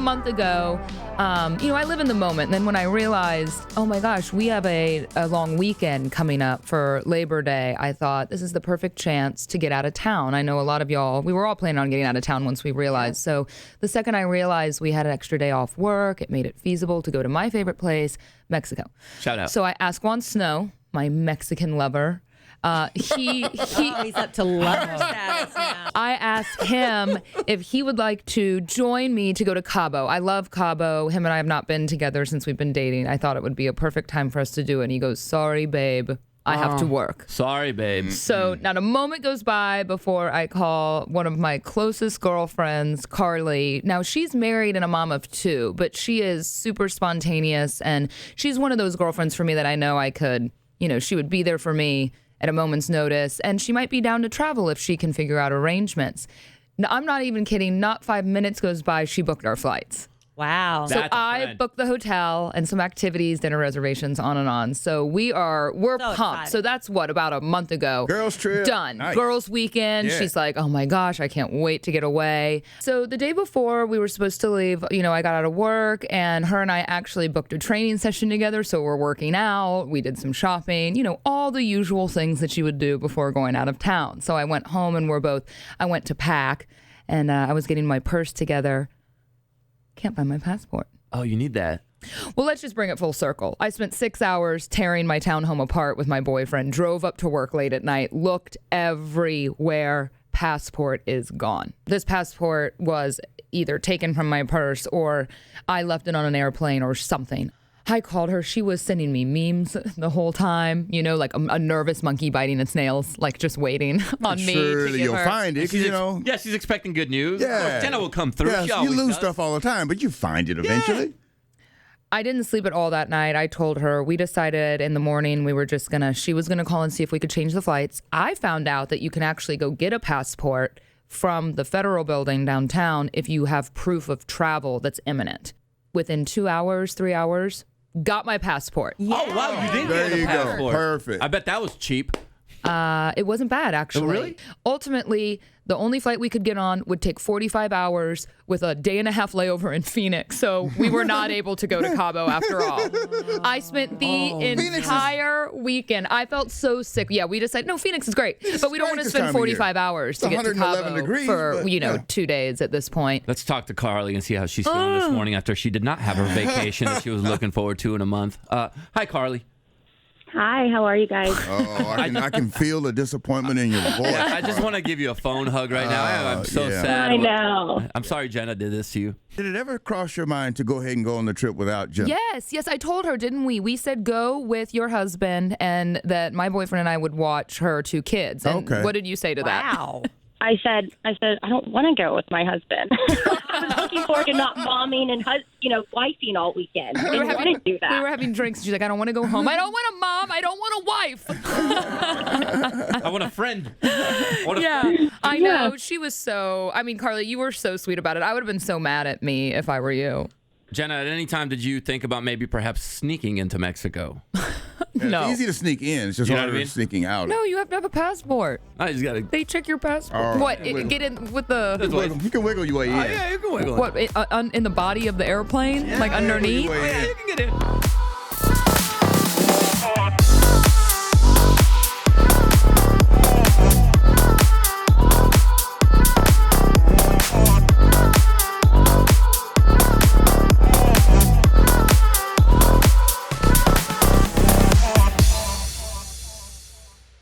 month ago, I live in the moment. And then when I realized, oh my gosh, we have a long weekend coming up for Labor Day, I thought this is the perfect chance to get out of town. I know a lot of y'all, we were all planning on getting out of town once we realized. So the second I realized we had an extra day off work, it made it feasible to go to my favorite place, Mexico. Shout out. So I asked Juan Snow, my Mexican lover, he's up to lover status now. I asked him if he would like to join me to go to Cabo. I love Cabo. Him and I have not been together since we've been dating. I thought it would be a perfect time for us to do it. And he goes, sorry, babe, I have to work. Sorry, babe. So not a moment goes by before I call one of my closest girlfriends, Carly. Now, she's married and a mom of two, but she is super spontaneous. And she's one of those girlfriends for me that I know I could, she would be there for me at a moment's notice, and she might be down to travel if she can figure out arrangements. Now, I'm not even kidding. Not 5 minutes goes by, she booked our flights. Wow. So I booked the hotel and some activities, dinner reservations, on and on. So we're pumped. Excited. So that's about a month ago. Girls trip. Done. Nice. Girls weekend. Yeah. She's like, oh my gosh, I can't wait to get away. So the day before we were supposed to leave, I got out of work and her and I actually booked a training session together. So we're working out. We did some shopping, all the usual things that you would do before going out of town. So I went home and I went to pack and I was getting my purse together. Can't find my passport. Oh, you need that. Well, let's just bring it full circle. I spent 6 hours tearing my townhome apart with my boyfriend, drove up to work late at night, looked everywhere. Passport is gone. This passport was either taken from my purse or I left it on an airplane or something. I called her. She was sending me memes the whole time, like a nervous monkey biting its nails, like just waiting on me to Surely give you'll her. find it, Yeah, she's expecting good news. Yeah. Jenna will come through. Yes, She you always lose does. stuff all the time, but you find it eventually. I didn't sleep at all that night. I told her, we decided in the morning she was going to call and see if we could change the flights. I found out that you can actually go get a passport from the federal building downtown if you have proof of travel that's imminent. Within 2 hours, 3 hours, got my passport. Yeah. Oh, wow, you did There get a you go. passport. Perfect. I bet that was cheap. It wasn't bad, actually. Oh, really? Ultimately, the only flight we could get on would take 45 hours with a day and a half layover in Phoenix. So we were not able to go to Cabo after all. I spent the entire weekend. I felt so sick. Yeah, we decided, no, Phoenix is great, but we don't want to spend 45 hours to get to 111 Cabo degrees, for, but, yeah. 2 days at this point. Let's talk to Carly and see how she's feeling this morning after she did not have her vacation that she was looking forward to in a month. Hi, Carly. Hi, how are you guys? Oh, I can feel the disappointment in your voice. I just want to give you a phone hug right now. I'm so yeah. sad. I know. I'm sorry Jenna did this to you. Did it ever cross your mind to go ahead and go on the trip without Jenna? Yes, I told her, didn't we? We said go with your husband and that my boyfriend and I would watch her 2 kids. And Okay. what did you say to that? Wow. I said, I don't want to go with my husband. I was looking forward to not momming and wifing all weekend. I didn't want to do that. We were having drinks. She's like, I don't want to go home. I don't want a mom. I don't want a wife. I want a friend. I know. She was Carly, you were so sweet about it. I would have been so mad at me if I were you. Jenna, at any time did you think about maybe perhaps sneaking into Mexico? No. It's easy to sneak in. It's just You know what harder I mean? sneaking out. No, you have to have a passport. I just got to... They check your passport. Oh, What? wiggle. Get in with the... You can wiggle your way in. Yeah, you can wiggle. What? In the body of the airplane? Like underneath? Wiggle your way in. You can get in.